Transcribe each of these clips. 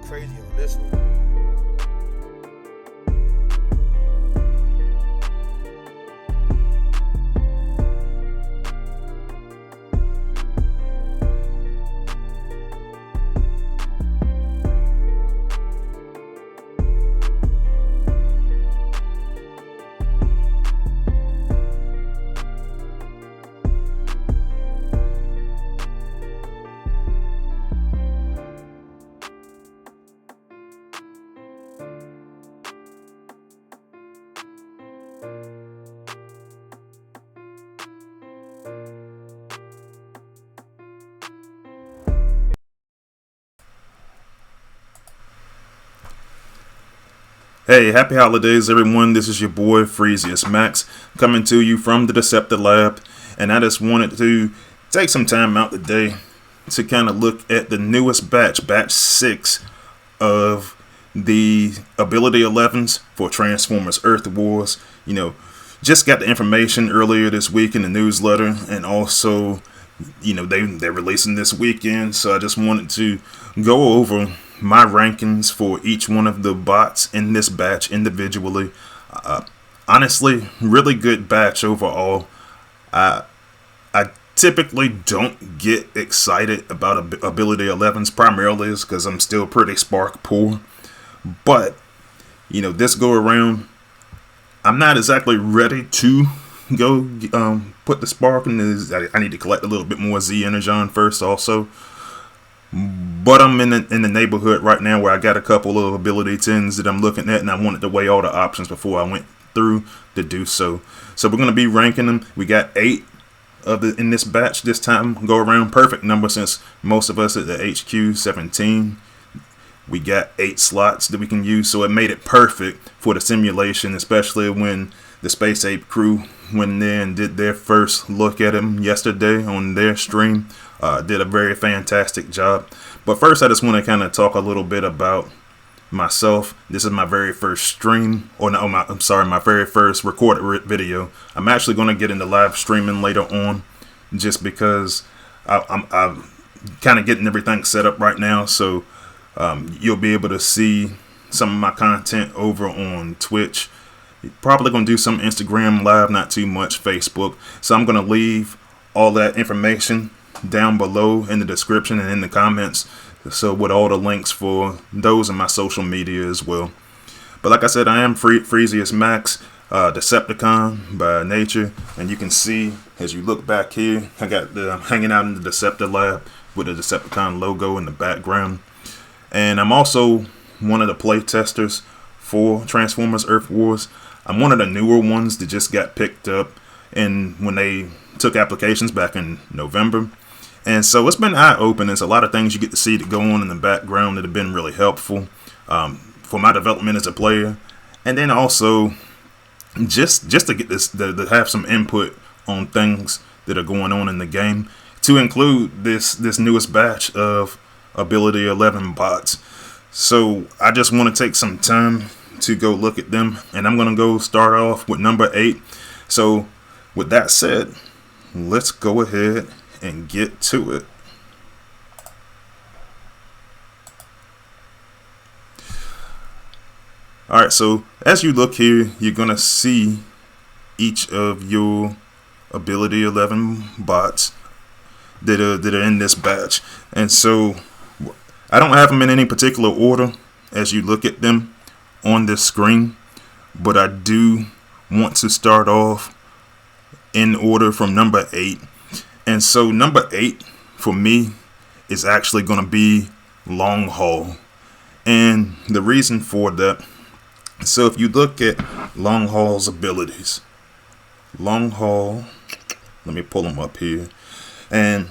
crazy on this one. Hey, happy holidays, everyone. This is your boy, freeziusmax, coming to you from the Deceptor Lab. And I just wanted to take some time out today to kind of look at the newest batch, batch 6 of the Ability 11s for Transformers Earth Wars. You know, just got the information earlier this week in the newsletter, and also, you know, they're releasing this weekend. So I just wanted to go over my rankings for each one of the bots in this batch individually. Honestly, really good batch overall. I typically don't get excited about Ability 11s, primarily is because I'm still pretty spark poor. But, you know, this go around, I'm not exactly ready to go put the spark in this. I need to collect a little bit more Z Energon first also. But I'm in the neighborhood right now where I got a couple of ability 10s that I'm looking at, and I wanted to weigh all the options before I went through to do so. So we're going to be ranking them. We got 8 of the in this batch this time go around. Perfect number since most of us at the HQ 17. We got 8 slots that we can use, so it made it perfect for the simulation, especially when the Space Ape crew went there and did their first look at him yesterday on their stream. Did a very fantastic job. But first, I just want to kind of talk a little bit about myself. This is my very first stream, or no, my very first recorded video. I'm actually going to get into live streaming later on, just because I'm kind of getting everything set up right now. So you'll be able to see some of my content over on Twitch. Probably going to do some Instagram live, not too much Facebook. So I'm going to leave all that information down below in the description and in the comments, so with all the links for those in my social media as well. But like I said, I am freeziusmax, Decepticon by nature, and you can see as you look back here, I got I'm hanging out in the Deceptor Lab with the Decepticon logo in the background. And I'm also one of the play testers for Transformers Earth Wars. I'm one of the newer ones that just got picked up and when they took applications back in November. And so it's been eye-opening. There's a lot of things you get to see that go on in the background that have been really helpful for my development as a player. And then also just to get this, to have some input on things that are going on in the game, to include this newest batch of Ability 11 bots. So I just want to take some time to go look at them, and I'm going to go start off with number 8. So with that said, let's go ahead and get to it. Alright, so as you look here, you're going to see each of your Ability 11 bots that are in this batch. And so I don't have them in any particular order as you look at them on this screen, but I do want to start off in order from number 8. And so number 8 for me is actually going to be Long Haul. And the reason for that, so if you look at Long Haul's abilities, Long Haul, let me pull them up here. And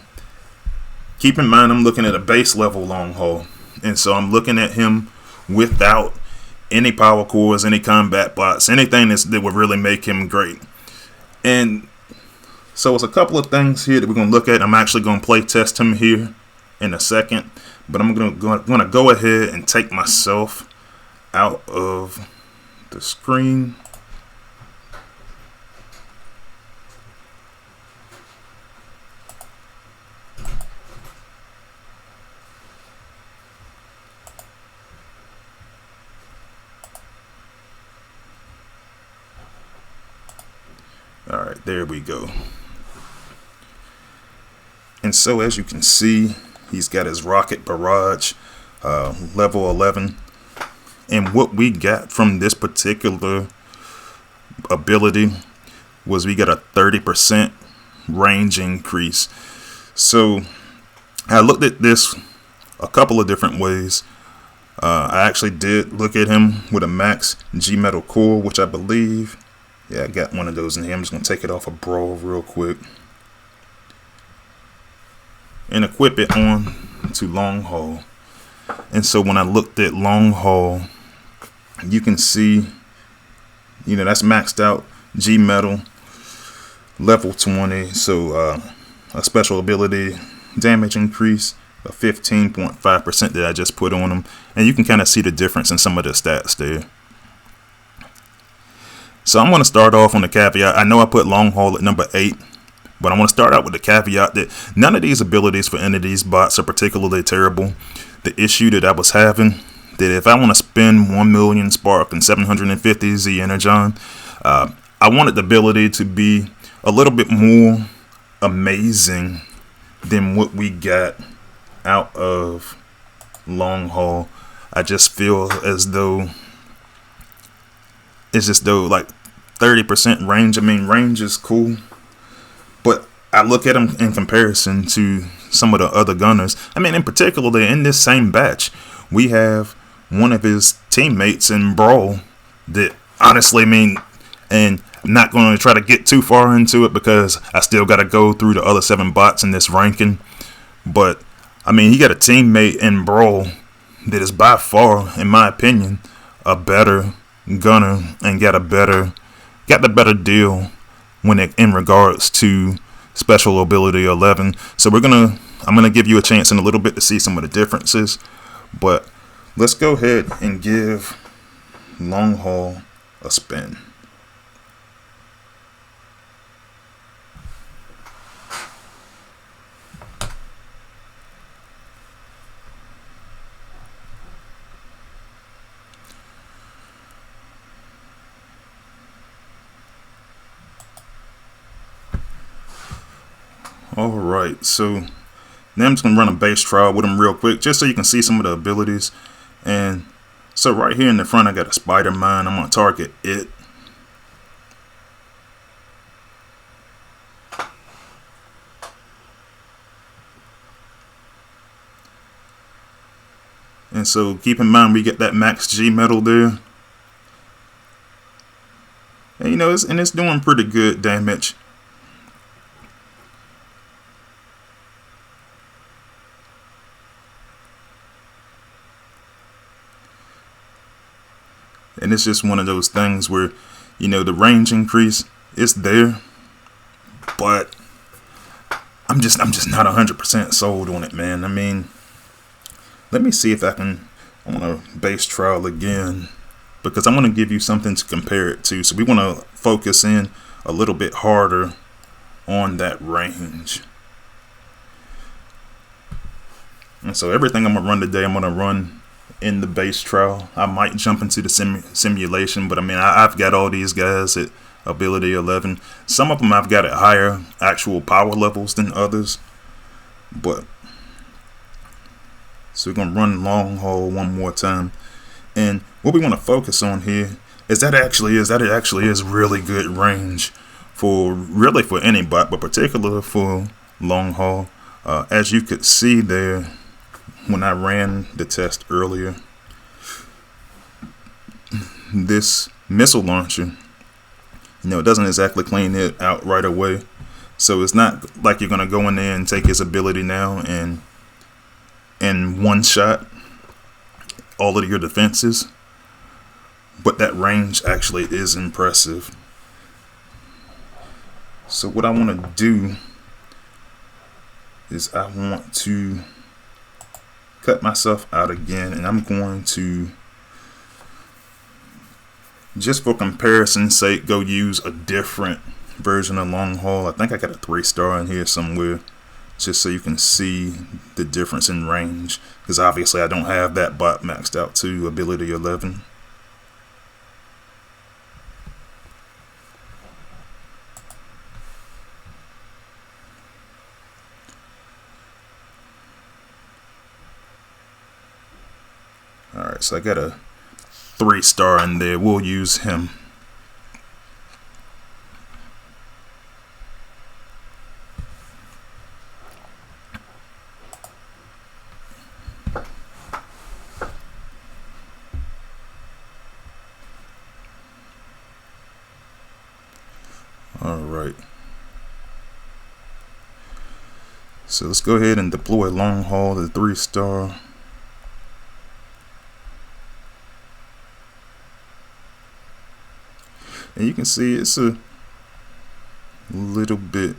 keep in mind, I'm looking at a base level Long Haul. And so I'm looking at him without any power cores, any combat bots, anything that would really make him great. And so it's a couple of things here that we're going to look at. I'm actually going to play test him here in a second, but I'm going to go ahead and take myself out of the screen. Alright, there we go. And so as you can see, he's got his rocket barrage, level 11. And what we got from this particular ability was we got a 30% range increase. So I looked at this a couple of different ways. I actually did look at him with a max G metal core, which I believe, yeah, I got one of those in here. I'm just gonna take it off a brawl real quick and equip it on to long haul. And so when I looked at long haul, you can see, you know, that's maxed out G metal, level 20. So a special ability damage increase of 15.5% that I just put on him, and you can kind of see the difference in some of the stats there. So I'm going to start off on the caveat. I know I put long haul at number 8, but I want to start out with the caveat that none of these abilities for any of these bots are particularly terrible. The issue that I was having, that if I want to spend 1 million spark and 750 Z energon, I wanted the ability to be a little bit more amazing than what we got out of long haul. I just feel as though it's just though like 30% range. I mean, range is cool, but I look at him in comparison to some of the other gunners. I mean, in particular, in this same batch, we have one of his teammates in Brawl that honestly, I mean, and I'm not going to try to get too far into it because I still got to go through the other 7 bots in this ranking. But I mean, he got a teammate in Brawl that is by far, in my opinion, a better gunner and got the better deal when it in regards to special ability 11. So I'm gonna give you a chance in a little bit to see some of the differences, but let's go ahead and give long haul a spin. Alright, so now I'm just going to run a base trial with him real quick, just so you can see some of the abilities. And so right here in the front, I got a spider mine. I'm going to target it. And so keep in mind, we get that max G metal there. And you know, it's doing pretty good damage. And it's just one of those things where, you know, the range increase is there, but I'm just not 100% sold on it, man. I mean, let me see if I want to base trial again, because I want to give you something to compare it to. So we want to focus in a little bit harder on that range. And so everything I'm gonna run today, I'm gonna run in the base trial. I might jump into the simulation, but I mean, I've got all these guys at ability 11. Some of them I've got at higher actual power levels than others. But so we're gonna run long haul one more time, and what we want to focus on here is that it actually is really good range for any bot, but particularly for long haul. As you could see there, when I ran the test earlier, this missile launcher, you know, it doesn't exactly clean it out right away. So it's not like you're gonna go in there and take his ability now and in one shot all of your defenses, but that range actually is impressive. So what I want to do is I want to cut myself out again, and I'm going to, just for comparison's sake, go use a different version of long haul. I think I got a 3-star in here somewhere, just so you can see the difference in range, because obviously I don't have that bot maxed out to ability 11. Alright, so I got a 3-star in there. We'll use him. Alright. So let's go ahead and deploy long haul to 3-star. And you can see it's a little bit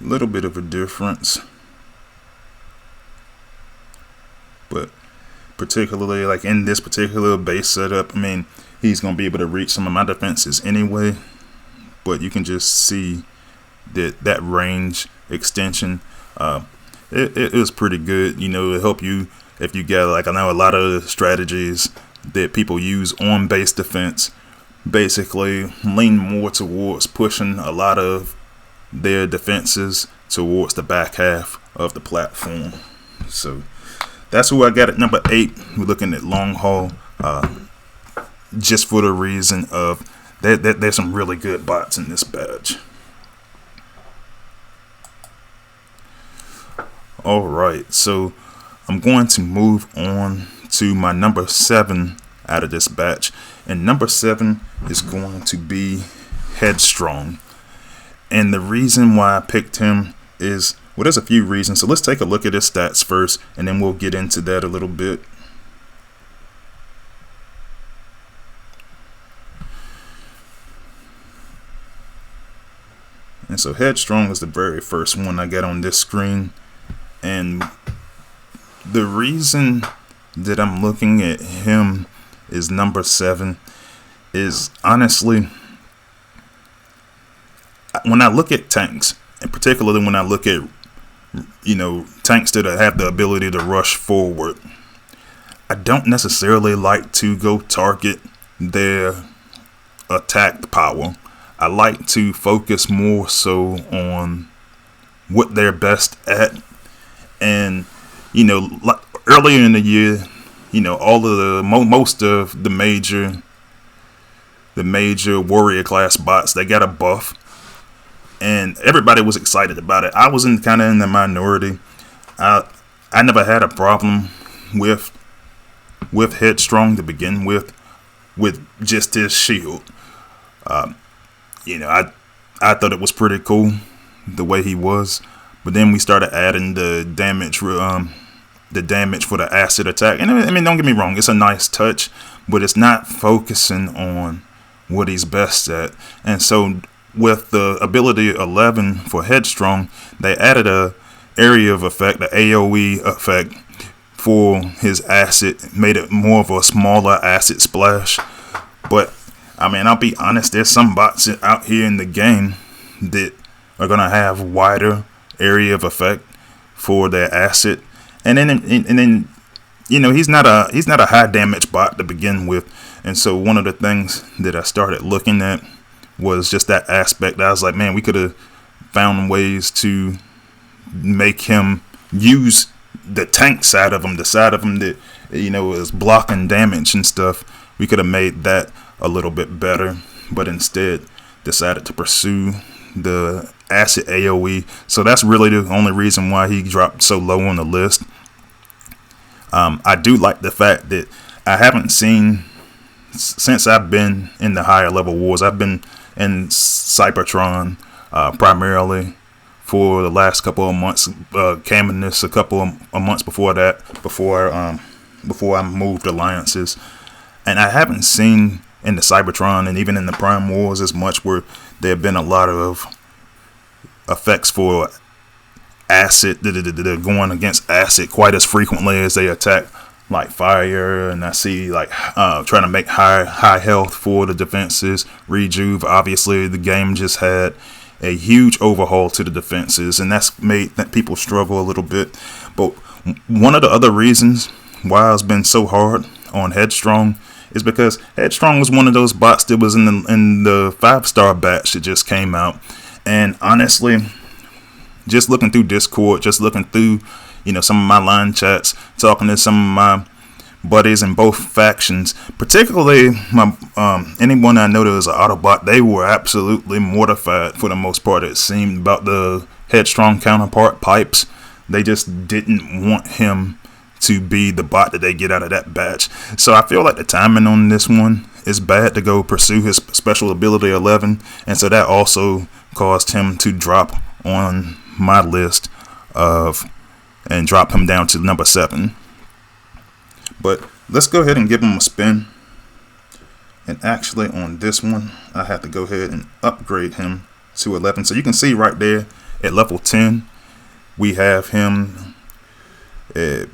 of a difference. But particularly like in this particular base setup, I mean, he's going to be able to reach some of my defenses anyway. But you can just see that range extension, it is pretty good. You know, it'll help you if you get, like, I know a lot of strategies that people use on base defense basically lean more towards pushing a lot of their defenses towards the back half of the platform. So that's who I got at number 8. We're looking at long haul, just for the reason of there's some really good bots in this batch. Alright, so I'm going to move on to my number 7 out of this batch. And number 7 is going to be Headstrong. And the reason why I picked him is, well, there's a few reasons. So let's take a look at his stats first, and then we'll get into that a little bit. And so Headstrong was the very first one I got on this screen. And the reason that I'm looking at him is number 7 is honestly, when I look at tanks, and particularly when I look at, you know, tanks that have the ability to rush forward, I don't necessarily like to go target their attack power. I like to focus more so on what they're best at. And, you know, like earlier in the year, you know, all of the most of the major warrior class bots, they got a buff, and everybody was excited about it. I was kind of in the minority. I never had a problem with Headstrong to begin with just his shield. You know, I thought it was pretty cool the way he was, but then we started adding the damage for the acid attack. And I mean, don't get me wrong, it's a nice touch, but it's not focusing on what he's best at. And so with the ability 11 for Headstrong, they added a area of effect, the AoE effect for his acid, made it more of a smaller acid splash. But I mean, I'll be honest, there's some bots out here in the game that are gonna have wider area of effect for their acid, and then you know, he's not a high damage bot to begin with. And so one of the things that I started looking at was just that aspect. I was like, man, we could have found ways to make him use the tank side of him, the side of him that, you know, is blocking damage and stuff. We could have made that a little bit better, but instead decided to pursue the acid AoE. So that's really the only reason why he dropped so low on the list. I do like the fact that I haven't seen, since I've been in the higher level wars, I've been in Cybertron primarily for the last couple of months, Caminus a couple of months before that, before I moved alliances. And I haven't seen in the Cybertron and even in the Prime Wars as much where there have been a lot of effects for acid that are going against acid quite as frequently as they attack like fire. And I see like trying to make high health for the defenses. Rejuve, obviously the game just had a huge overhaul to the defenses, and that's made that people struggle a little bit. But one of the other reasons why it's been so hard on Headstrong is because Headstrong was one of those bots that was in the 5-star batch that just came out. And honestly, just looking through Discord, just looking through, you know, some of my line chats, talking to some of buddies in both factions, particularly my anyone I know that was an Autobot. They were absolutely mortified for the most part, it seemed, about the headstrong counterpart Pipes. They just didn't want him to be the bot that they get out of that batch. So I feel like the timing on this one is bad to go pursue his special ability 11, and so that also caused him to drop on my list and drop him down to number 7. But let's go ahead and give him a spin. And actually on this one, I have to go ahead and upgrade him to 11. So you can see right there at level 10, we have him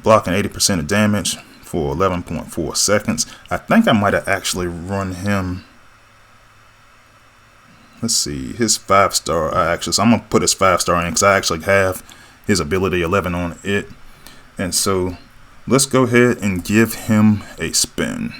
blocking 80% of damage for 11.4 seconds. I think I might have actually run him. Let's see, his 5-star. So I'm going to put his 5-star in because I actually have his ability 11 on it. And so let's go ahead and give him a spin.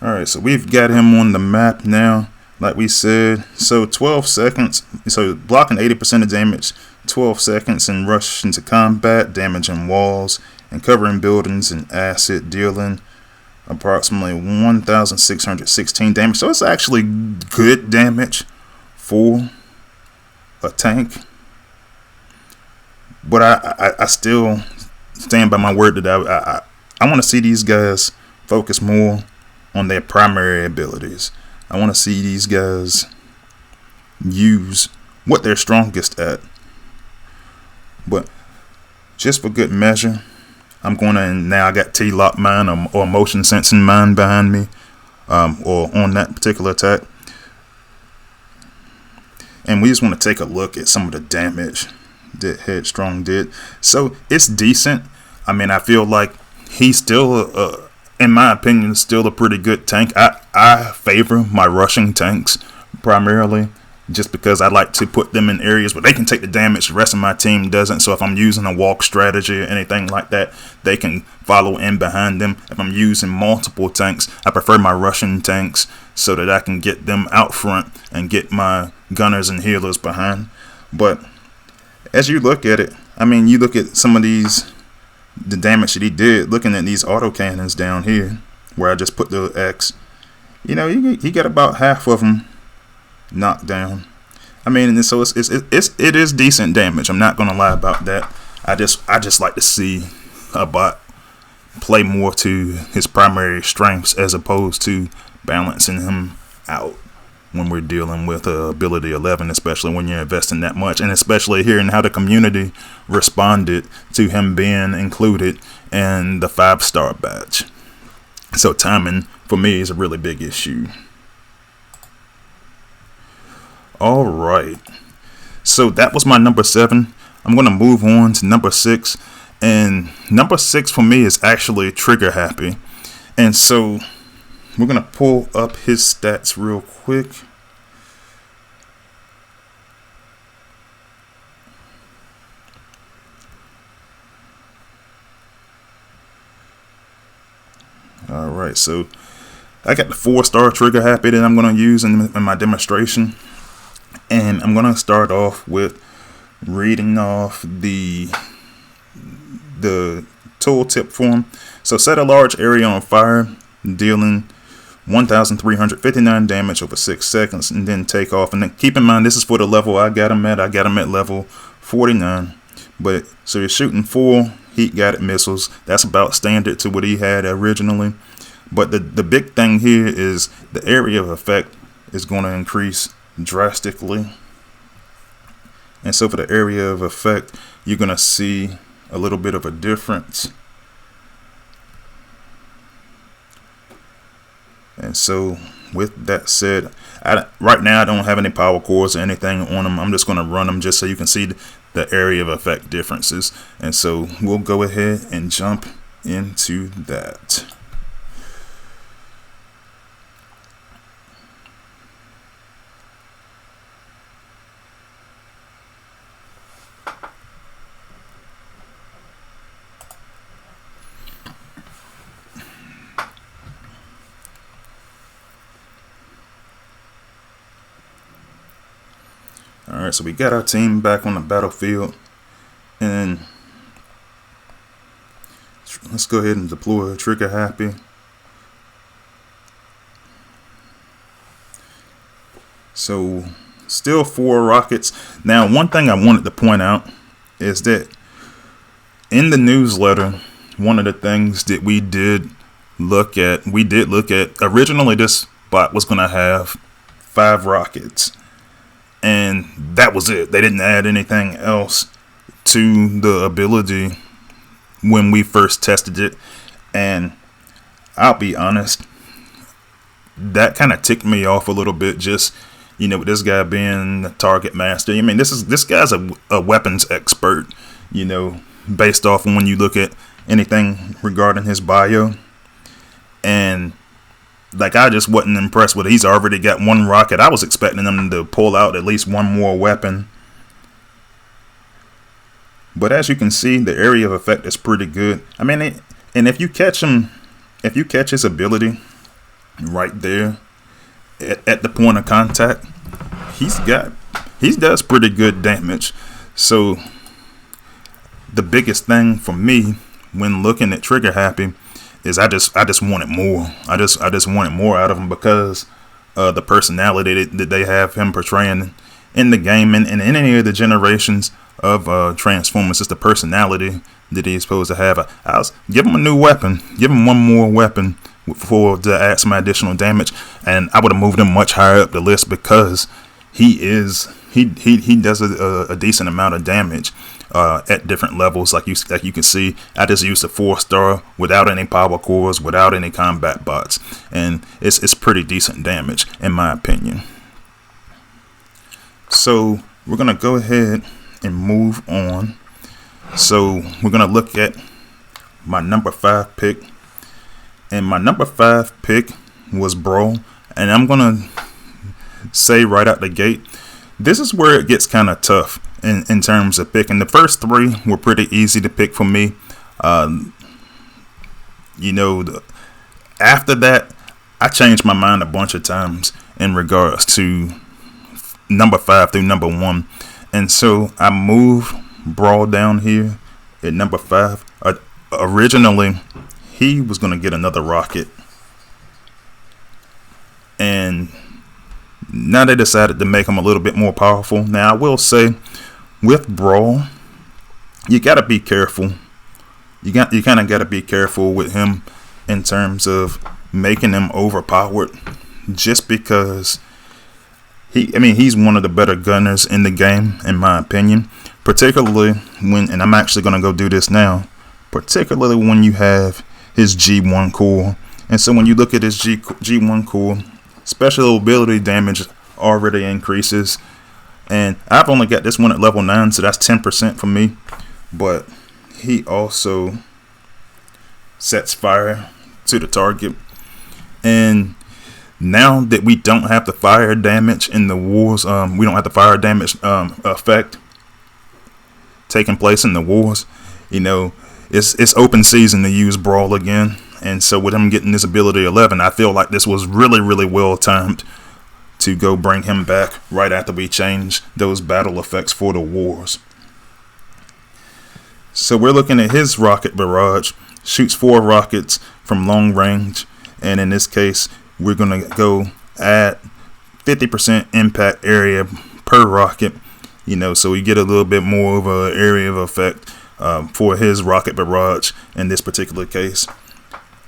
Alright, so we've got him on the map now, like we said. So 12 seconds, so blocking 80% of damage, 12 seconds and rush into combat, damaging walls and covering buildings and acid, dealing approximately 1,616 damage. So it's actually good damage for a tank. But I still stand by my word that I want to see these guys focus more on their primary abilities. I want to see these guys use what they're strongest at. But just for good measure, I'm going to, now I got T-lock mine or motion sensing mine behind me, or on that particular attack. And we just want to take a look at some of the damage that Headstrong did. So it's decent. I mean, I feel like he's still in my opinion, still a pretty good tank. I favor my rushing tanks primarily, just because I like to put them in areas where they can take the damage the rest of my team doesn't. So if I'm using a walk strategy or anything like that, they can follow in behind them. If I'm using multiple tanks, I prefer my rushing tanks so that I can get them out front and get my gunners and healers behind. But as you look at it, I mean, you look at some of the damage that he did, looking at these autocannons down here where I just put the X, you know, he got about half of them knocked down. I mean, so it is decent damage. I'm not gonna lie about that. I just like to see a bot play more to his primary strengths as opposed to balancing him out when we're dealing with ability 11, especially when you're investing that much, and especially hearing how the community responded to him being included in the 5-star batch. So timing for me is a really big issue. All right, so that was my number 7. I'm going to move on to number 6, and number 6 for me is actually trigger happy. And so we're going to pull up his stats real quick. Alright, so I got the 4-star trigger happy that I'm going to use in my demonstration. And I'm going to start off with reading off the tooltip form. So set a large area on fire, dealing 1,359 damage over 6 seconds, and then take off. And then keep in mind, this is for the level I got him at. I got him at level 49. But so you're shooting 4 heat guided missiles. That's about standard to what he had originally. But the big thing here is the area of effect is going to increase drastically. And so for the area of effect, you're going to see a little bit of a difference. And so with that said, right now I don't have any power cores or anything on them. I'm just going to run them just so you can see the area of effect differences. And so we'll go ahead and jump into that. Alright, so we got our team back on the battlefield, and let's go ahead and deploy Trigger Happy. So still 4 rockets. Now, one thing I wanted to point out is that in the newsletter, one of the things that we did look at, originally this bot was going to have 5 rockets, and that was it. They didn't add anything else to the ability when we first tested it. And I'll be honest, that kind of ticked me off a little bit, just, you know, with this guy being the target master. I mean, this guy's a weapons expert, you know, based off of when you look at anything regarding his bio. And like, I just wasn't impressed with it. He's already got 1 rocket. I was expecting him to pull out at least 1 more weapon. But as you can see, the area of effect is pretty good. I mean, and if you catch him, if you catch his ability right there at the point of contact, he does pretty good damage. So the biggest thing for me when looking at Trigger Happy is I just wanted more. I just wanted more out of him because the personality that they have him portraying in the game and in any of the generations of Transformers. It's the personality that he's supposed to have. Give him a new weapon. Give him 1 more weapon to add some additional damage, and I would have moved him much higher up the list because he does a decent amount of damage at different levels. Like you can see, I just used a 4-star without any power cores, without any combat bots, and it's pretty decent damage in my opinion. So we're gonna go ahead and move on. So we're gonna look at my number 5 pick, and my number 5 pick was Brawl. And I'm gonna say right out the gate, this is where it gets kind of tough in terms of picking. The first 3 were pretty easy to pick for me. You know, after that, I changed my mind a bunch of times in regards to number 5 through number 1. And so I moved Brawl down here at number 5. Originally, he was going to get another rocket. And now they decided to make him a little bit more powerful. Now, I will say, with Brawl, you got to be careful. You kind of got to be careful with him in terms of making him overpowered, just because he's one of the better gunners in the game, in my opinion. Particularly and I'm actually going to go do this now, particularly when you have his G1 core. And so when you look at his G1 core, special ability damage already increases. And I've only got this one at level 9, so that's 10% for me. But he also sets fire to the target. And now that we don't have the fire damage in the wars, we don't have the fire damage effect taking place in the wars. You know, it's open season to use Brawl again. And so with him getting this ability 11, I feel like this was really, really well timed to go bring him back right after we change those battle effects for the wars. So we're looking at his rocket barrage. Shoots 4 rockets from long range. And in this case, we're going to go at 50% impact area per rocket. You know, so we get a little bit more of an area of effect for his rocket barrage in this particular case.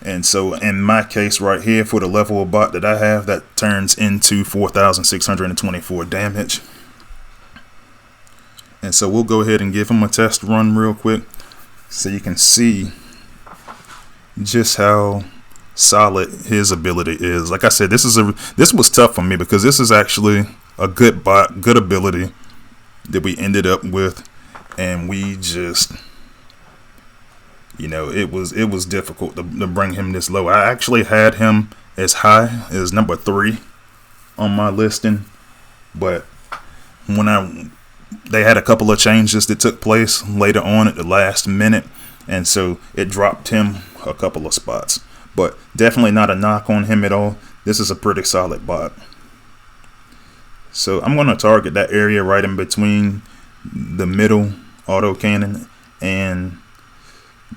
And so in my case right here, for the level of bot that I have, that turns into 4,624 damage. And so we'll go ahead and give him a test run real quick so you can see just how solid his ability is. Like I said, this was tough for me because this is actually a good bot, good ability that we ended up with, and we just, you know, it was difficult to bring him this low. I actually had him as high as number 3 on my listing, but when they had a couple of changes that took place later on at the last minute, and so it dropped him a couple of spots. But definitely not a knock on him at all. This is a pretty solid bot. So I'm going to target that area right in between the middle autocannon and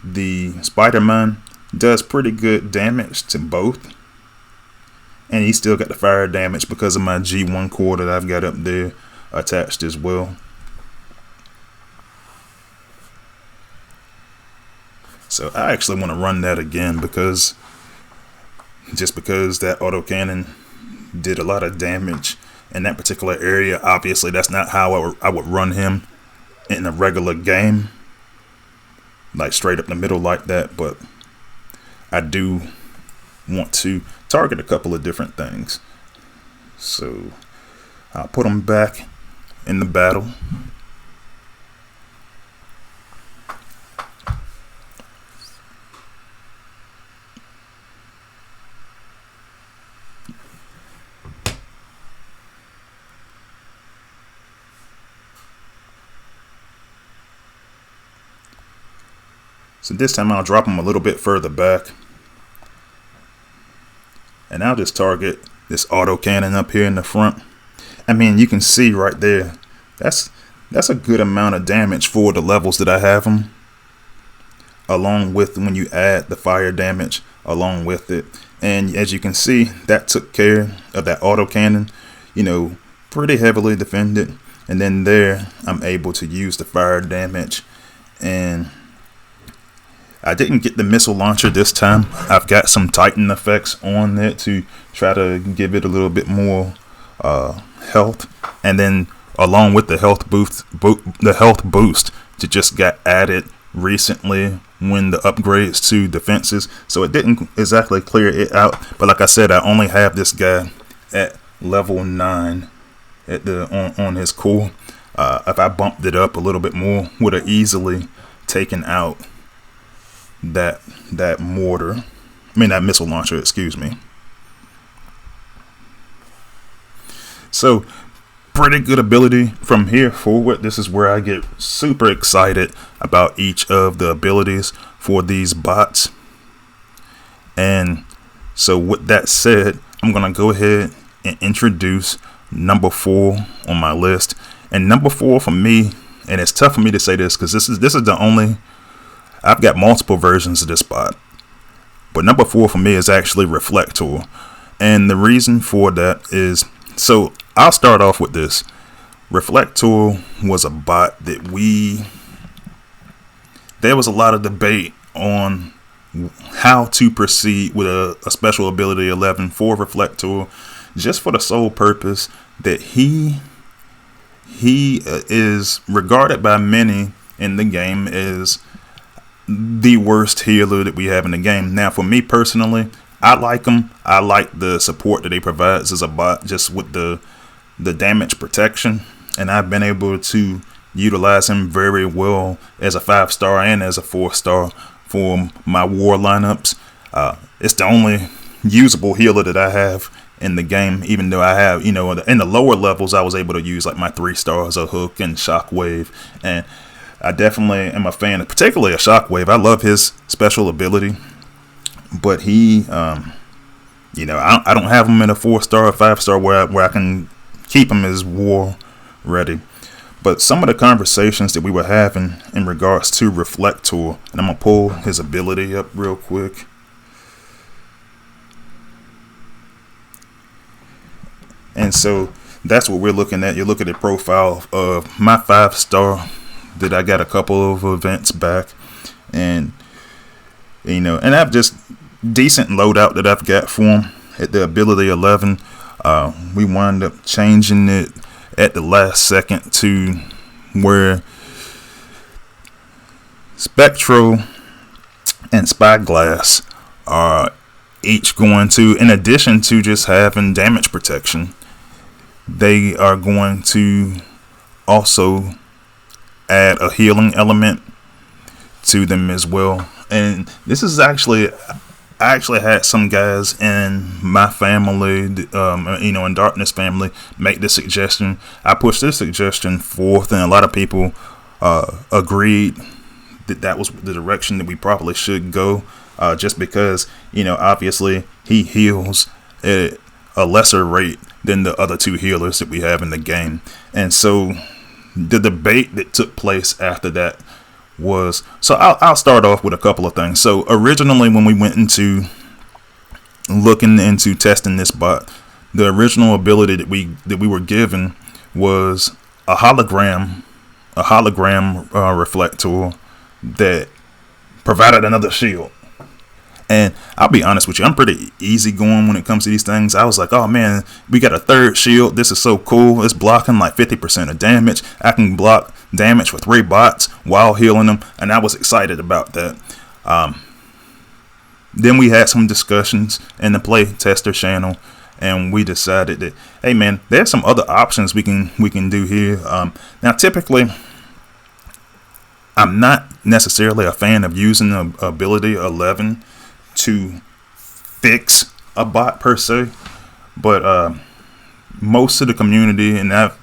the Spider-Man. Does pretty good damage to both. And he still got the fire damage because of my G1 core that I've got up there attached as well. So I actually want to run that again because that autocannon did a lot of damage in that particular area. Obviously, that's not how I would run him in a regular game, like straight up the middle like that. But I do want to target a couple of different things. So I'll put them back in the battle. So this time I'll drop them a little bit further back. And I'll just target this autocannon up here in the front. I mean, you can see right there, that's a good amount of damage for the levels that I have them. Along with when you add the fire damage along with it. And as you can see, that took care of that autocannon, pretty heavily defended. And then there, I'm able to use the fire damage. And I didn't get the missile launcher this time. I've got some Titan effects on it to try to give it a little bit more health, and then along with the health boost to just got added recently when the upgrades to defenses. So it didn't exactly clear it out, but like I said, I only have this guy at level 9 at on his core. If I bumped it up a little bit more, would have easily taken out that missile launcher, excuse me. So pretty good ability from here forward. This is where I get super excited about each of the abilities for these bots. And so with that said, I'm gonna go ahead and introduce number 4 on my list. And number 4 for me, and it's tough for me to say this because this is the only, I've got multiple versions of this bot, but number 4 for me is actually Reflector. And the reason for that is, so I'll start off with this. Reflector was a bot that there was a lot of debate on how to proceed with a special ability 11 for Reflector, just for the sole purpose that he is regarded by many in the game as the worst healer that we have in the game. Now, for me personally, I like him. I like the support that he provides as a bot, just with the damage protection, and I've been able to utilize him very well as a 5-star and as a 4-star for my war lineups. It's the only usable healer that I have in the game, even though I have, in the lower levels, I was able to use like my 3-stars, a hook and shockwave. And I definitely am a fan of particularly a shockwave. I love his special ability, but he, I don't have him in a 4-star or 5-star where I can keep him as war ready. But some of the conversations that we were having in regards to Reflector, and I'm gonna pull his ability up real quick. And so that's what we're looking at. You look at the profile of my 5-star that I got a couple of events back, and and I've just decent loadout that I've got for him at the ability 11. We wound up changing it at the last second to where Spectral and Spyglass are each going to, in addition to just having damage protection, they are going to also add a healing element to them as well. And this is actually, I actually had some guys in my family, in Darkness family, make this suggestion. I pushed this suggestion forth, and a lot of people agreed that was the direction that we probably should go. Just because, obviously he heals at a lesser rate than the other two healers that we have in the game. And so the debate that took place after that was, so I'll start off with a couple of things. So originally, when we went into looking into testing this bot, the original ability that we were given was a hologram reflector that provided another shield. And I'll be honest with you, I'm pretty easygoing when it comes to these things. I was like, oh man, we got a third shield. This is so cool. It's blocking like 50% of damage. I can block damage for 3 bots while healing them. And I was excited about that. Then we had some discussions in the play tester channel, and we decided that, hey man, there's some other options we can do here. Now, typically, I'm not necessarily a fan of using the ability 11 to fix a bot per se, but most of the community, and I've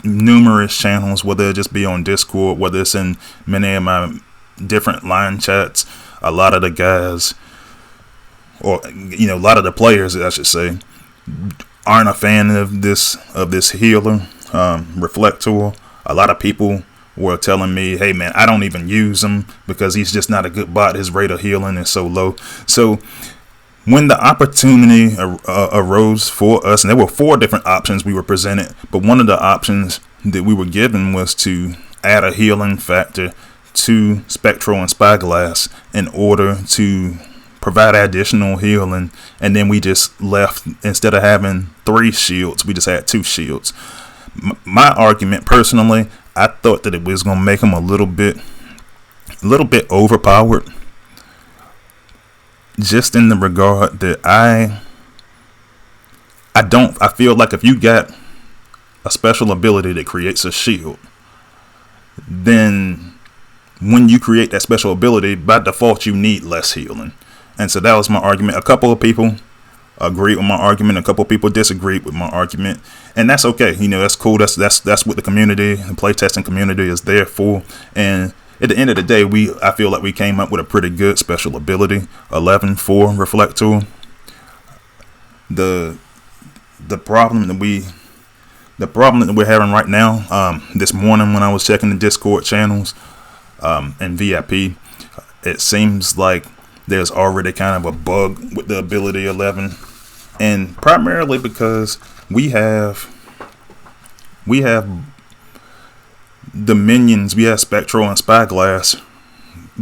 numerous channels, whether it just be on Discord, whether it's in many of my different line chats, a lot of the guys, or a lot of the players, I should say, aren't a fan of this healer, Reflector. A lot of people were telling me, hey man, I don't even use him because he's just not a good bot. His rate of healing is so low. So when the opportunity arose for us, and there were 4 different options we were presented, but one of the options that we were given was to add a healing factor to Spectral and Spyglass in order to provide additional healing. And then we just left, instead of having 3 shields, we just had 2 shields. My argument personally, I thought that it was going to make him a little bit overpowered, just in the regard that I feel like if you got a special ability that creates a shield, then when you create that special ability, by default you need less healing. And so that was my argument. A couple of people agreed with my argument, a couple of people disagreed with my argument, and that's okay. That's cool. That's what the community, the playtesting community, is there for. And at the end of the day, I feel like we came up with a pretty good special ability 11 for Reflector. The problem that we're having right now, this morning when I was checking the Discord channels and VIP, it seems like there's already kind of a bug with the ability 11, and primarily because we have the minions, we have Spectral and Spyglass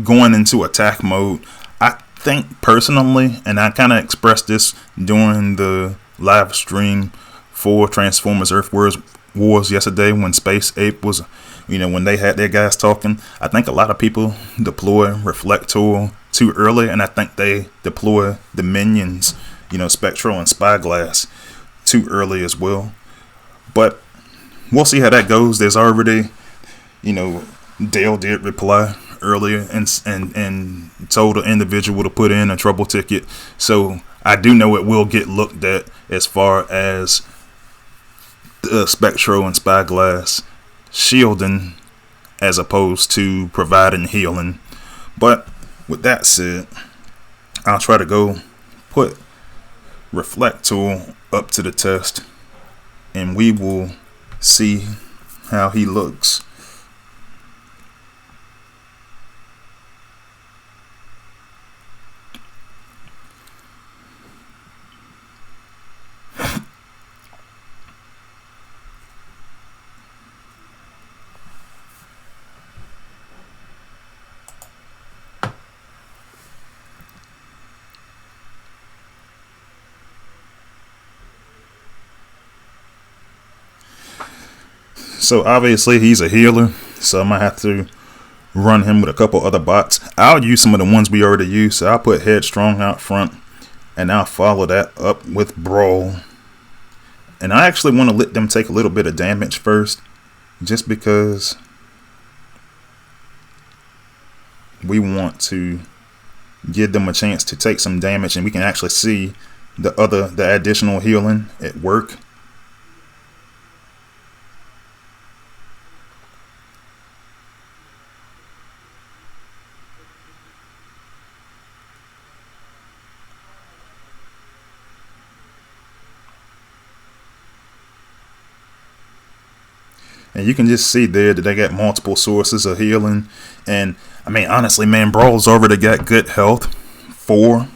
going into attack mode. I think personally, and I kind of expressed this during the live stream for Transformers Earth Wars yesterday when Space Ape was, when they had their guys talking, I think a lot of people deploy Reflector too early, and I think they deploy the minions, Spectral and Spyglass, too early as well. But we'll see how that goes. There's already, Dale did reply earlier and told an individual to put in a trouble ticket, so I do know it will get looked at as far as the Spectral and Spyglass shielding as opposed to providing healing. But with that said, I'll try to go put Reflector up to the test, and we will see how he looks. So obviously he's a healer, so I might have to run him with a couple other bots. I'll use some of the ones we already used. So I'll put Headstrong out front, and I'll follow that up with Brawl. And I actually want to let them take a little bit of damage first, just because we want to give them a chance to take some damage, and we can actually see the additional healing at work. And you can just see there that they got multiple sources of healing. And I mean, honestly, man, Brawl's already got good health for.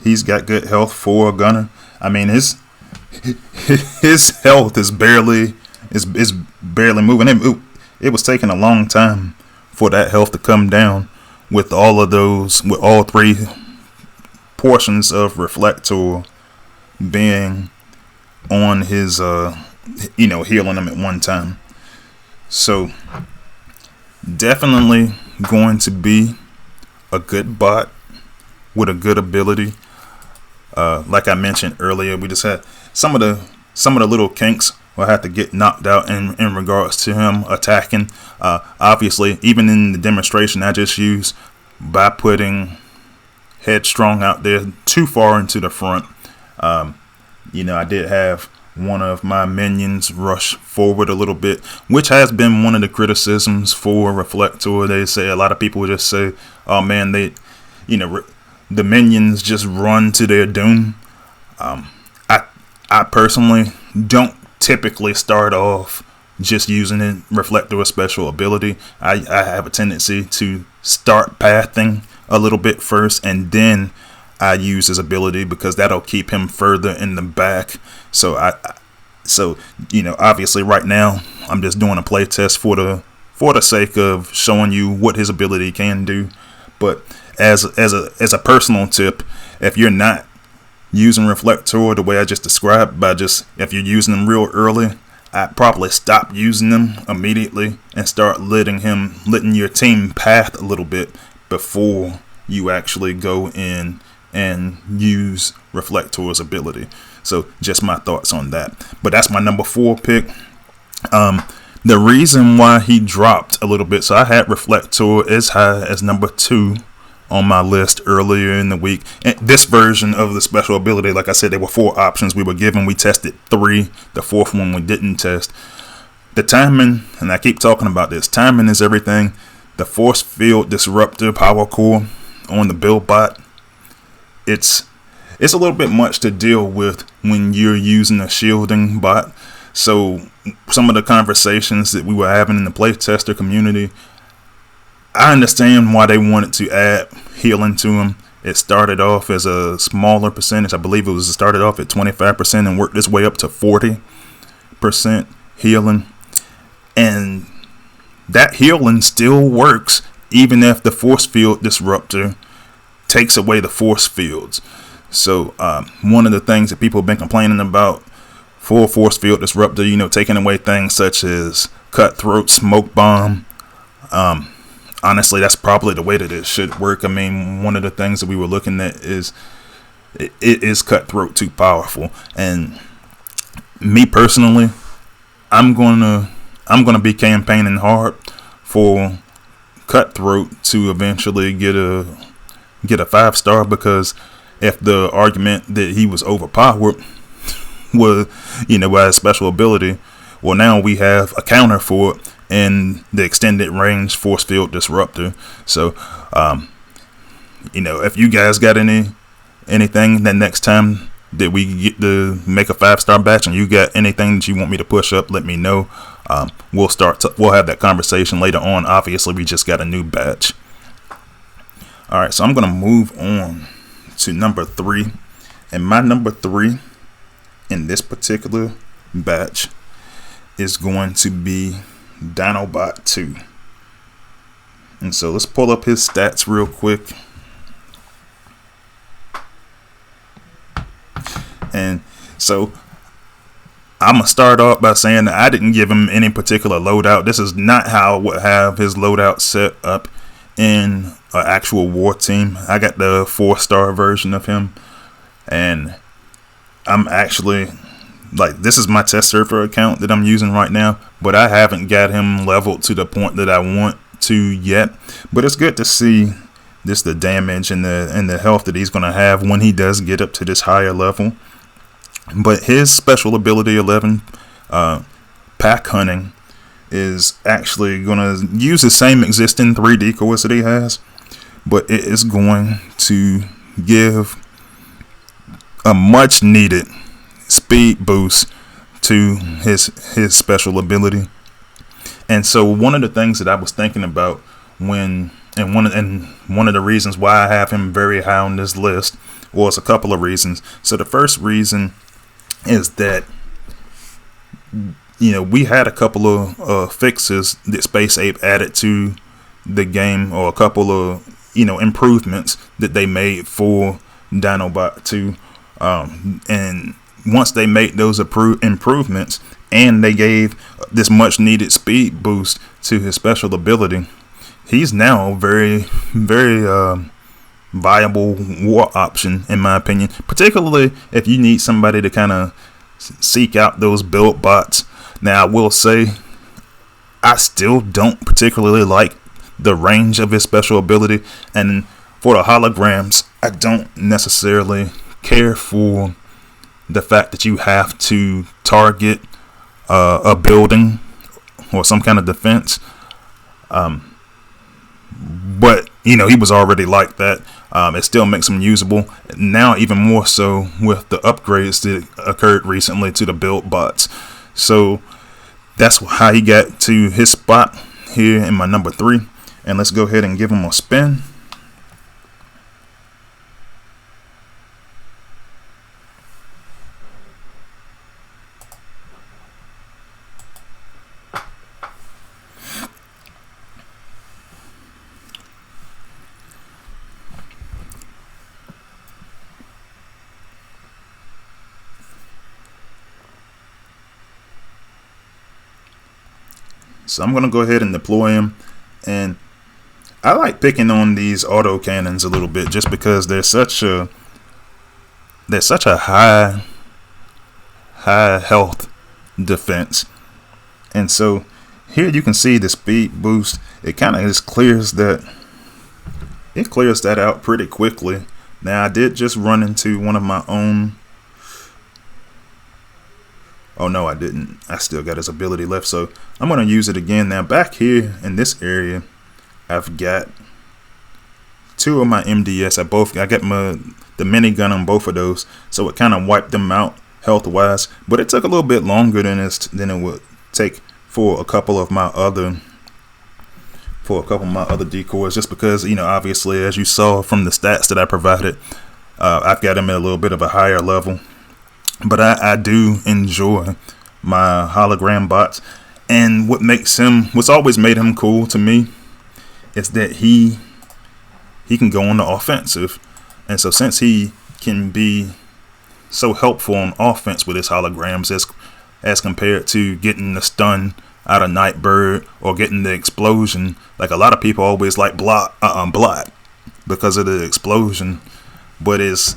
He's got good health for a gunner. I mean, his health is barely moving. It was taking a long time for that health to come down with all three portions of Reflector being on his healing him at one time. So definitely going to be a good bot with a good ability. Like I mentioned earlier, we just had some of the little kinks will have to get knocked out in regards to him attacking. Obviously, even in the demonstration I just used, by putting Headstrong out there too far into the front, I did have one of my minions rush forward a little bit, which has been one of the criticisms for Reflector. They say, a lot of people just say, oh man, the minions just run to their doom. I personally don't typically start off just using a Reflector special ability. I have a tendency to start pathing a little bit first, and then I use his ability because that'll keep him further in the back. So obviously right now I'm just doing a play test for the sake of showing you what his ability can do. But as a personal tip, if you're not using Reflector the way I just described, if you're using them real early, I'd probably stop using them immediately and start letting your team path a little bit before you actually go in and use Reflector's ability. So just my thoughts on that. But that's my number 4 pick. The reason why he dropped a little bit, so I had Reflector as high as number 2 on my list earlier in the week. And this version of the special ability, like I said, there were 4 options we were given. We tested 3. The 4th one we didn't test. The timing, and I keep talking about this, timing is everything. The force field disruptor power core on the build bot, it's a little bit much to deal with when you're using a shielding bot. So some of the conversations that we were having in the playtester community, I understand why they wanted to add healing to him. It started off as a smaller percentage. I believe it started off at 25% and worked its way up to 40% healing. And that healing still works even if the force field disruptor takes away the force fields. So one of the things that people have been complaining about for force field disruptor, taking away things such as cutthroat, smoke bomb. Honestly, that's probably the way that it should work. I mean, one of the things that we were looking at is it is cutthroat too powerful. And me personally, I'm gonna be campaigning hard for cutthroat to eventually get a 5-star, because if the argument that he was overpowered was, by a special ability, well, now we have a counter for it in the extended range force field disruptor. So, if you guys got anything that next time that we get to make a 5-star batch and you got anything that you want me to push up, let me know. We'll have that conversation later on. Obviously, we just got a new batch. All right, so I'm gonna move on to number 3, and my number 3 in this particular batch is going to be Dinobot 2. And so let's pull up his stats real quick. And so I'm going to start off by saying that I didn't give him any particular loadout. This is not how I would have his loadout set up in an actual war team. I got the 4-star version of him. And I'm actually, this is my test server account that I'm using right now, but I haven't got him leveled to the point that I want to yet. But it's good to see just the damage and the health that he's going to have when he does get up to this higher level. But his special ability 11, pack hunting, is actually going to use the same existing 3 decoys that he has, but it is going to give a much needed speed boost to his special ability. And so one of the things that I was thinking about one of the reasons why I have him very high on this list was a couple of reasons. So the first reason is that, you know, we had a couple of fixes that Space Ape added to the game, or a couple of, you know, improvements that they made for Dinobot 2. And once they made those improvements, and they gave this much needed speed boost to his special ability, he's now very, very viable war option, in my opinion, particularly if you need somebody to kind of seek out those build bots. Now, I will say, I still don't particularly like the range of his special ability, and for the holograms, I don't necessarily care for the fact that you have to target a building or some kind of defense. But, you know, he was already like that. It still makes him usable. Now, even more so with the upgrades that occurred recently to the build bots. So that's how he got to his spot here in my number 3. And let's go ahead and give him a spin. So I'm going to go ahead and deploy him, and I like picking on these auto cannons a little bit just because they're such a high health defense. And so here you can see the speed boost. It kind of just clears that out pretty quickly. Now, I did just run into one of my own. Oh no, I didn't. I still got his ability left, so I'm going to use it again. Now, back here in this area, I've got 2 of my MDS. I got the minigun on both of those, so it kind of wiped them out health-wise. But it took a little bit longer than it would take for a couple of my other decoys, just because, you know, obviously, as you saw from the stats that I provided, I've got him at a little bit of a higher level. But I do enjoy my hologram bots, and what's always made him cool to me is that he can go on the offensive. And so since he can be so helpful on offense with his holograms as compared to getting the stun out of Nightbird or getting the explosion, like a lot of people always like blot because of the explosion, but it's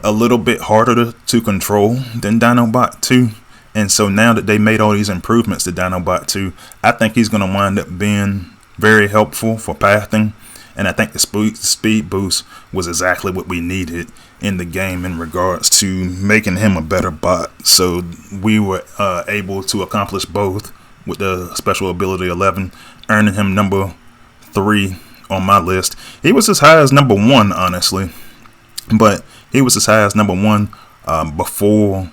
a little bit harder to control than Dinobot 2. And so now that they made all these improvements to Dinobot 2, I think he's going to wind up being very helpful for pathing. And I think the speed boost was exactly what we needed in the game in regards to making him a better bot. So we were able to accomplish both with the special ability 11, earning him number 3 on my list. He was as high as number 1, honestly, but he was as high as number 1 before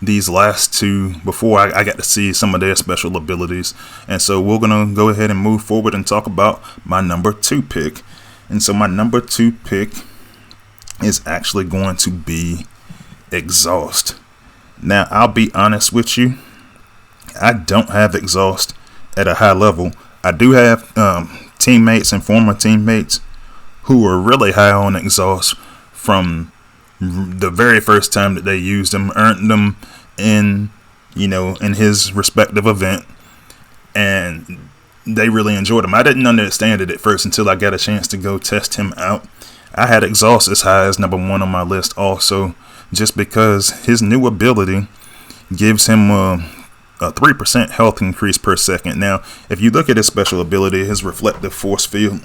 these last 2, before I got to see some of their special abilities. And so we're going to go ahead and move forward and talk about my number 2 pick. And so my number 2 pick is actually going to be Exhaust. Now, I'll be honest with you, I don't have Exhaust at a high level. I do have teammates and former teammates who are really high on Exhaust from the very first time that they used him, earned them in his respective event, and they really enjoyed him. I didn't understand it at first until I got a chance to go test him out. I had Exhaust as high as number 1 on my list also, just because his new ability gives him a 3% health increase per second. Now, if you look at his special ability, his reflective force field,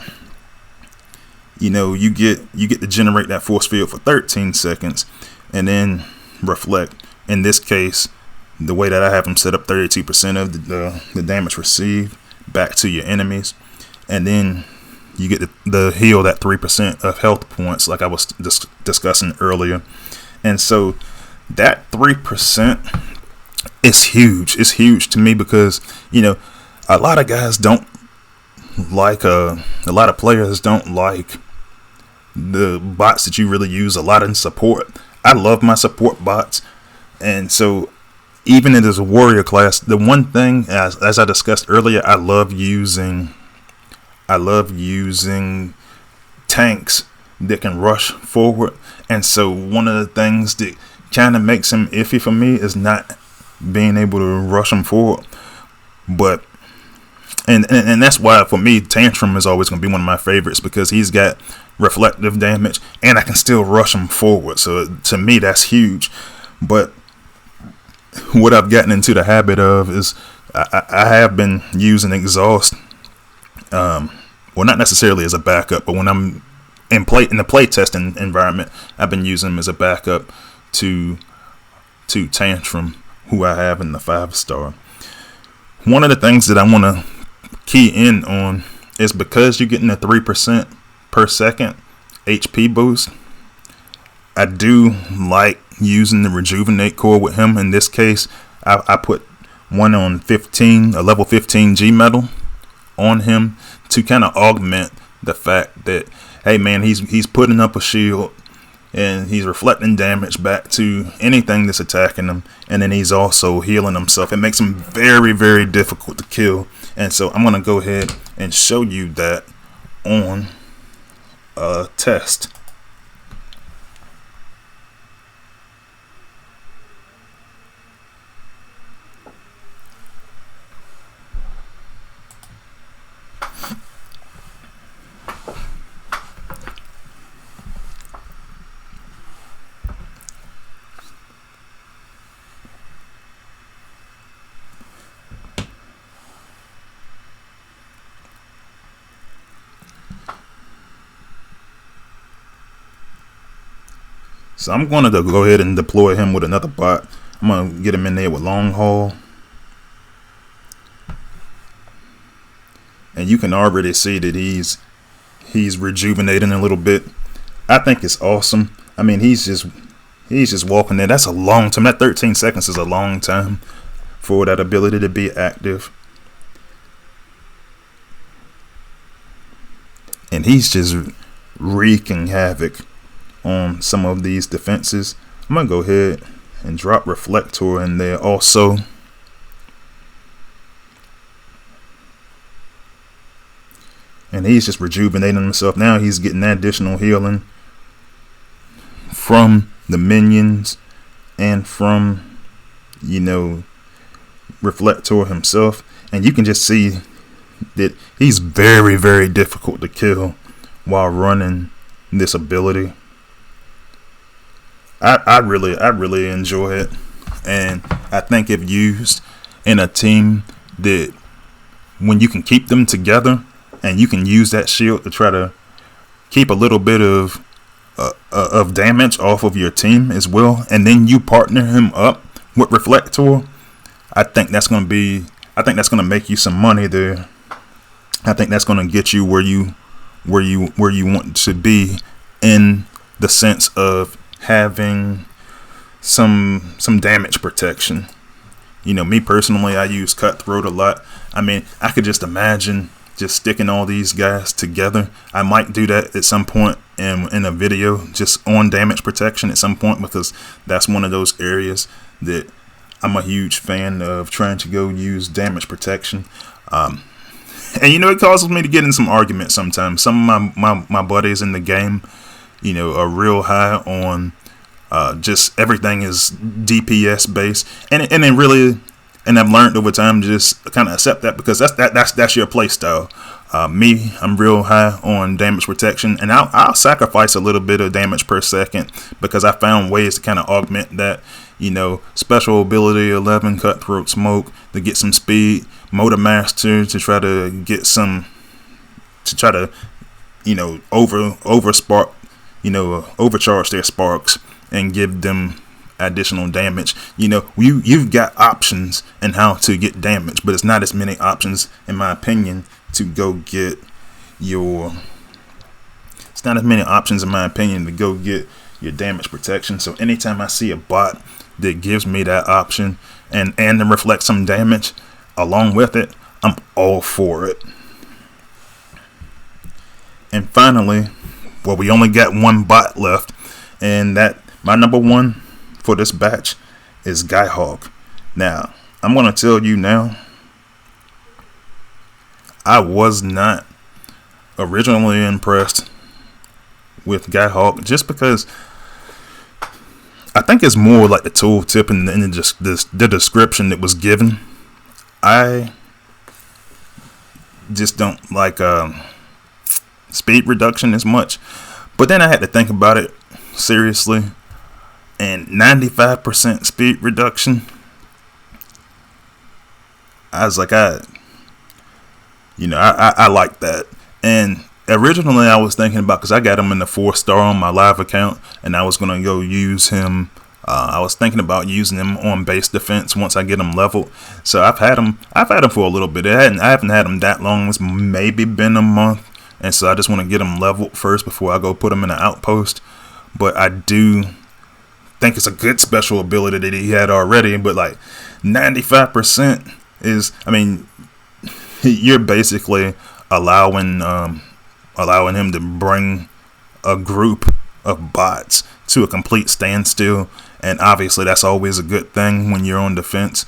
you get to generate that force field for 13 seconds and then reflect. In this case, the way that I have him set up, 32% of the damage received back to your enemies, and then you get the heal that 3% of health points like I was discussing earlier. And so that 3% it's huge. It's huge to me because, a lot of guys don't like, a lot of players don't like the bots that you really use a lot in support. I love my support bots. And so even in this warrior class, the one thing, as I discussed earlier, I love using tanks that can rush forward. And so one of the things that kind of makes him iffy for me is not being able to rush him forward. But and that's why for me Tantrum is always going to be one of my favorites, because he's got reflective damage and I can still rush him forward. So to me that's huge. But what I've gotten into the habit of is I have been using exhaust, well, not necessarily as a backup, but when I'm in the play testing environment, I've been using him as a backup to Tantrum, who I have in the 5-star. One of the things that I want to key in on is, because you're getting a 3% per second HP boost, I do like using the rejuvenate core with him. In this case, I put one on 15, a level 15 G metal on him to kind of augment the fact that, hey man, he's putting up a shield and he's reflecting damage back to anything that's attacking him, and then he's also healing himself. It makes him very, very difficult to kill. And so I'm going to go ahead and show you that on a test. So I'm going to go ahead and deploy him with another bot. I'm going to get him in there with long haul. And you can already see that he's rejuvenating a little bit. I think it's awesome. I mean, he's just walking there. That's a long time. That 13 seconds is a long time for that ability to be active. And he's just wreaking havoc on some of these defenses. I'm gonna go ahead and drop Reflector in there also. And he's just rejuvenating himself. Now he's getting that additional healing from the minions and from, Reflector himself. And you can just see that he's very, very difficult to kill while running this ability. I really enjoy it, and I think if used in a team that, when you can keep them together and you can use that shield to try to keep a little bit of damage off of your team as well, and then you partner him up with Reflector, I think that's going to make you some money there. I think that's going to get you where you want to be, in the sense of having some damage protection. Me personally, I use Cutthroat a lot. I mean, I could just imagine just sticking all these guys together. I might do that at some point in a video, just on damage protection at some point, because that's one of those areas that I'm a huge fan of, trying to go use damage protection. And it causes me to get in some arguments sometimes. Some of my buddies in the game, are real high on just everything is DPS based, and I've learned over time to just kind of accept that, because that's your play style. Me, I'm real high on damage protection, and I'll sacrifice a little bit of damage per second, because I found ways to kind of augment that. Special ability 11, Cutthroat Smoke, to get some speed, Motor Master to try to get some, over spark, overcharge their sparks and give them additional damage. You've got options in how to get damage, but it's not as many options, in my opinion, to go get your damage protection. So anytime I see a bot that gives me that option and to reflect some damage along with it, I'm all for it. And finally, well, we only got one bot left, and that my number one for this batch is Skyhawk. Now, I'm going to tell you now, I was not originally impressed with Skyhawk just because I think it's more like the tooltip and just the description that was given. I just don't like speed reduction as much. But then I had to think about it seriously. And 95% speed reduction, I was like, I like that. And originally I was thinking about, because I got him in the 4-star on my live account, and I was going to go use him. I was thinking about using him on base defense once I get him leveled. So I've had him for a little bit. I haven't had him that long. It's maybe been a month. And so I just want to get him leveled first before I go put him in an outpost. But I do think it's a good special ability that he had already. But like 95% is, I mean, you're basically allowing him to bring a group of bots to a complete standstill, and obviously that's always a good thing when you're on defense.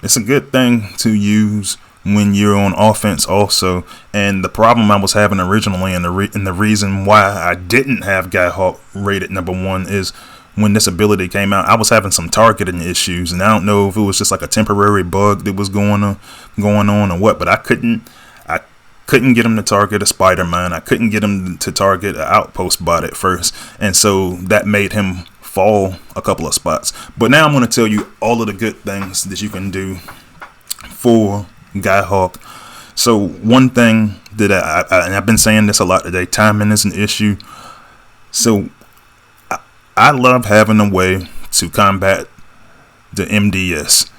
It's a good thing to use when you're on offense also. And the problem I was having originally, and the reason why I didn't have Skyhawk rated number 1 is when this ability came out, I was having some targeting issues, and I don't know if it was just like a temporary bug that was going on or what, but I couldn't get him to target a Spider-Man. I couldn't get him to target an outpost bot at first, and so that made him fall a couple of spots. But now I'm going to tell you all of the good things that you can do for Skyhawk. So one thing that and I've been saying this a lot today, timing is an issue. So I love having a way to combat the MDS,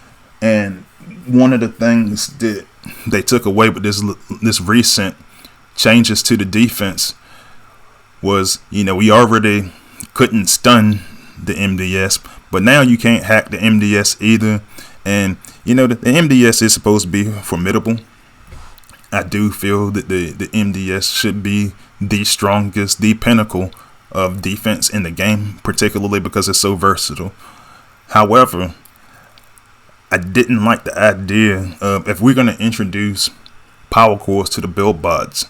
and one of the things that they took away with this recent changes to the defense was, we already couldn't stun the MDS, but now you can't hack the MDS either. And the MDS is supposed to be formidable. I do feel that the MDS should be the strongest, the pinnacle of defense in the game, particularly because it's so versatile. However, I didn't like the idea of, if we're going to introduce power cores to the build bots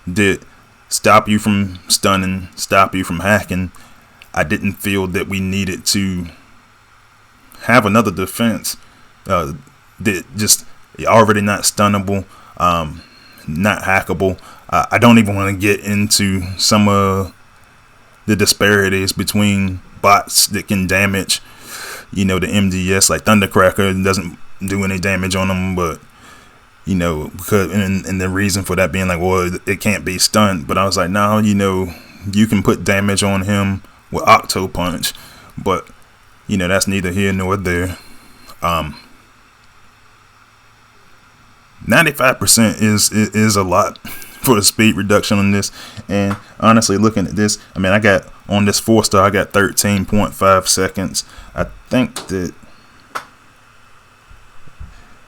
that stop you from stunning, stop you from hacking, I didn't feel that we needed to have another defense that just already not stunnable, not hackable. I don't even want to get into some of the disparities between bots that can damage the MDS. Like Thundercracker doesn't do any damage on them, but because and the reason for that being like, well, it can't be stunned. But I was like, no, you can put damage on him with Octo Punch, but that's neither here nor there. 95% is a lot for the speed reduction on this. And honestly, looking at this, I mean, I got on this 4-star, I got 13.5 seconds. I think that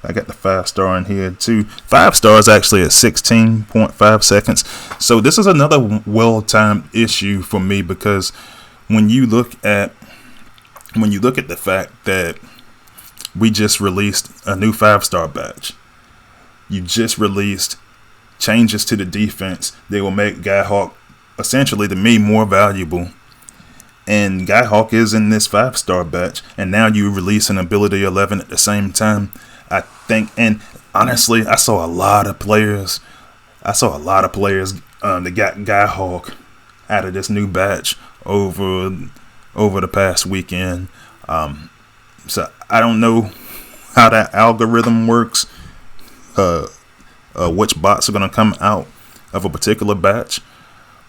I got the 5-star in here too. 5 stars actually at 16.5 seconds. So this is another well-timed issue for me, because when you look at the fact that we just released a new 5-star batch, you just released changes to the defense, they will make Skyhawk essentially, to me, more valuable. And Skyhawk is in this 5-star batch, and now you release an ability 11 at the same time. I think, and honestly, I saw a lot of players that got Skyhawk out of this new batch over the past weekend. So I don't know how that algorithm works, which bots are going to come out of a particular batch,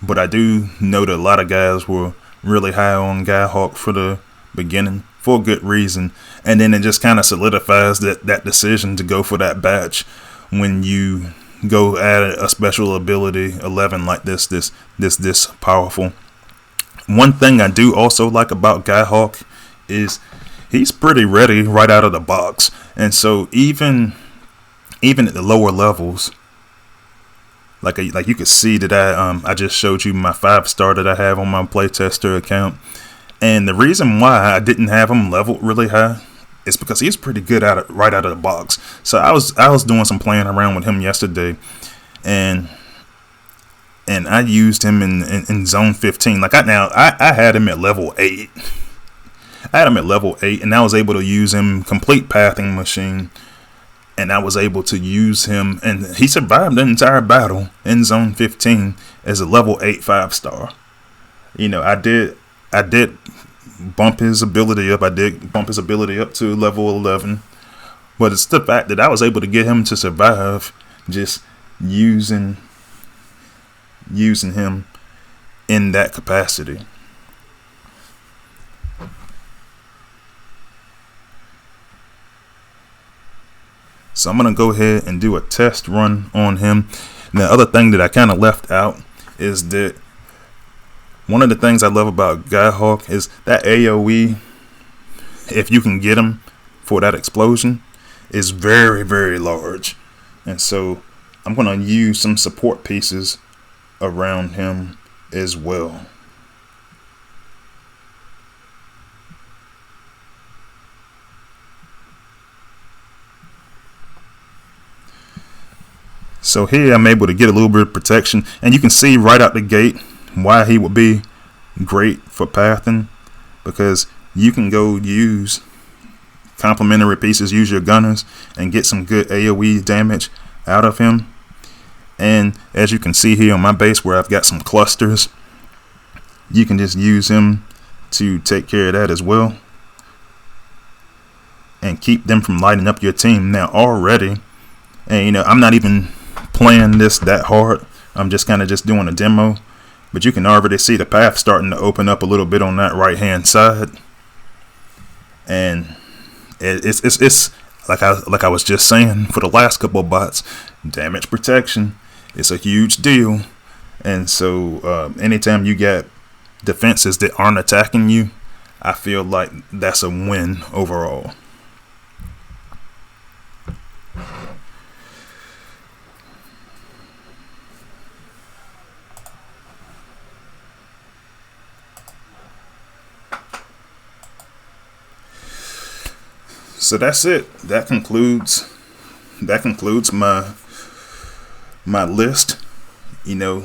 but I do know that a lot of guys were really high on Skyhawk for the beginning, for a good reason, and then it just kind of solidifies that decision to go for that batch when you go add a special ability 11 like this powerful. One thing I do also like about Skyhawk is he's pretty ready right out of the box. And so even at the lower levels, like you could see that I just showed you my 5-star that I have on my playtester account. And the reason why I didn't have him leveled really high is because he's pretty good right out of the box. So I was doing some playing around with him yesterday, and I used him in zone 15. Like I had him at level 8. I had him at level 8, and I was able to use him complete pathing machine, and I was able to use him, and he survived the entire battle in zone 15 as a level 8 5-star. You know, I did bump his ability up. I did bump his ability up to level 11, but it's the fact that I was able to get him to survive just using him in that capacity. So I'm going to go ahead and do a test run on him. And the other thing that I kind of left out is that one of the things I love about Skyhawk is that AoE, if you can get him for that explosion, is very, very large. And so I'm going to use some support pieces around him as well. So here I'm able to get a little bit of protection, and you can see right out the gate why he would be great for pathing, because you can go use complementary pieces, use your gunners, and get some good AoE damage out of him. And as you can see here on my base where I've got some clusters, you can just use him to take care of that as well and keep them from lighting up your team. Now already, and you know, I'm not even playing this that hard, I'm just kind of just doing a demo, but you can already see the path starting to open up a little bit on that right hand side. And it's like I was just saying for the last couple of bots, damage protection is a huge deal. And so anytime you get defenses that aren't attacking you, I feel like that's a win overall. So that's it. That concludes my list. You know,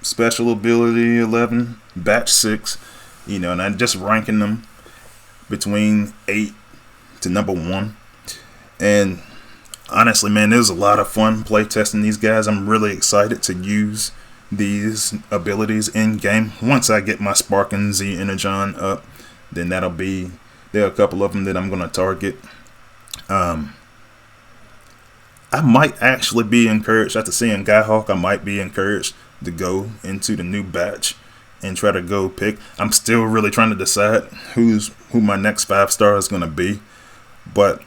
special ability 11, batch 6. You know, and I'm just ranking them between 8 to number 1. And honestly, man, it was a lot of fun play testing these guys. I'm really excited to use these abilities in game. Once I get my Spark and Z Energon up, then there are a couple of them that I'm going to target. I might actually be encouraged, after seeing Skyhawk, I might be encouraged to go into the new batch and try to go pick. I'm still really trying to decide who my next 5-star is going to be. But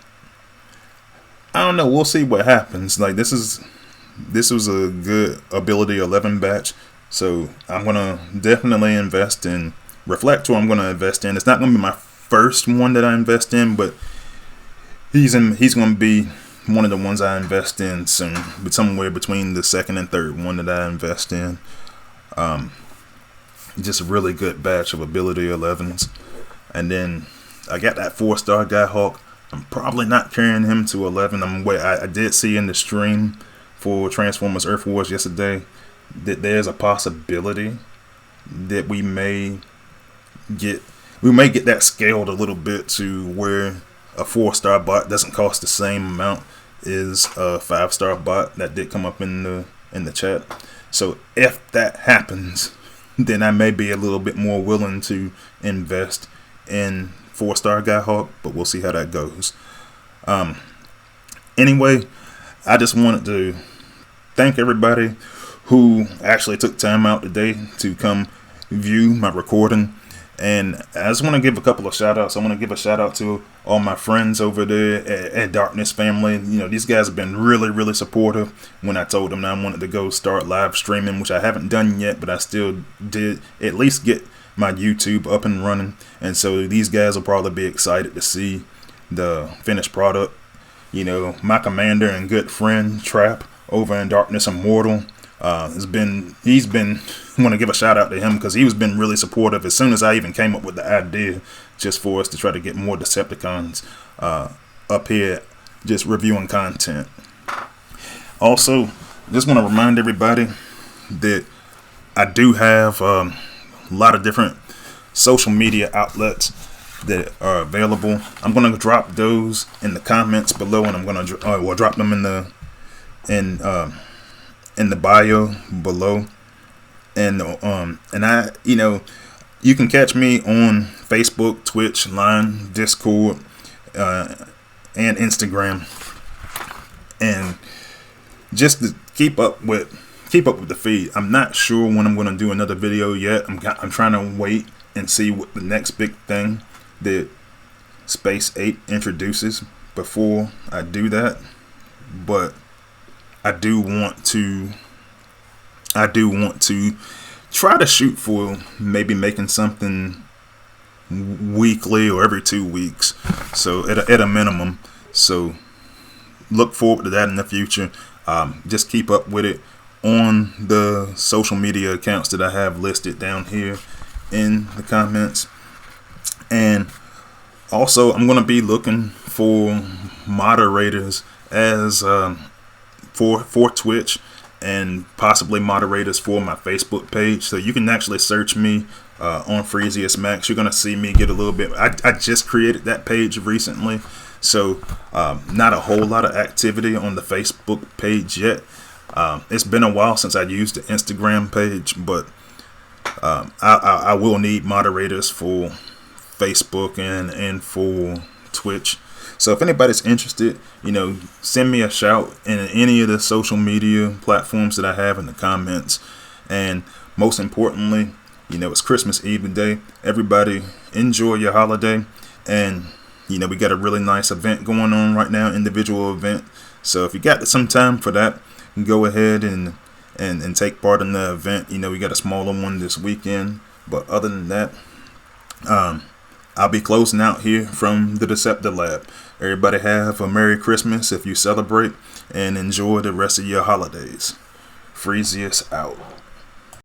I don't know. We'll see what happens. Like this was a good ability 11 batch. So I'm going to definitely invest in Reflector. I'm going to invest in. It's not going to be my first one that I invest in, but he's going to be one of the ones I invest in soon, but somewhere between the second and third one that I invest in. Just a really good batch of ability 11s. And then I got that 4-star Skyhawk. I'm probably not carrying him to 11. I did see in the stream for Transformers Earth Wars yesterday that there's a possibility that we may get that scaled a little bit to where a 4-star bot doesn't cost the same amount as a 5-star bot. That did come up in the chat. So if that happens, then I may be a little bit more willing to invest in 4-star Skyhawk, but we'll see how that goes. Anyway, I just wanted to thank everybody who actually took time out today to come view my recording. And I just want to give a couple of shout outs. I want to give a shout out to all my friends over there at Darkness Family. You know, these guys have been really, really supportive when I told them that I wanted to go start live streaming, which I haven't done yet, but I still did at least get my YouTube up and running, and so these guys will probably be excited to see the finished product. You know, my commander and good friend Trap over in Darkness Immortal, he's been I want to give a shout out to him because he was been really supportive as soon as I even came up with the idea, just for us to try to get more Decepticons up here just reviewing content. Also, just want to remind everybody that I do have a lot of different social media outlets that are available. I'm going to drop those in the comments below, and I'm going to drop them in the bio below. And I, you know, you can catch me on Facebook, Twitch, Line, Discord, and Instagram, and just to keep up with the feed. I'm not sure when I'm going to do another video yet. I'm trying to wait and see what the next big thing that Space 8 introduces before I do that. But I do want to try to shoot for maybe making something weekly or every 2 weeks, so at a minimum. So look forward to that in the future. Just keep up with it on the social media accounts that I have listed down here in the comments. And also, I'm going to be looking for moderators as for Twitch, and possibly moderators for my Facebook page. So you can actually search me on freeziusmax. You're going to see me get a little bit. I just created that page recently, so not a whole lot of activity on the Facebook page yet. It's been a while since I used the Instagram page, but I will need moderators for Facebook and for Twitch. So if anybody's interested, you know, send me a shout in any of the social media platforms that I have in the comments. And most importantly, you know, it's Christmas Eve today. Everybody enjoy your holiday. And, you know, we got a really nice event going on right now, individual event. So if you got some time for that, go ahead and take part in the event. You know, we got a smaller one this weekend. But other than that, I'll be closing out here from the Deceptor Lab. Everybody have a Merry Christmas if you celebrate, and enjoy the rest of your holidays. Freezius out.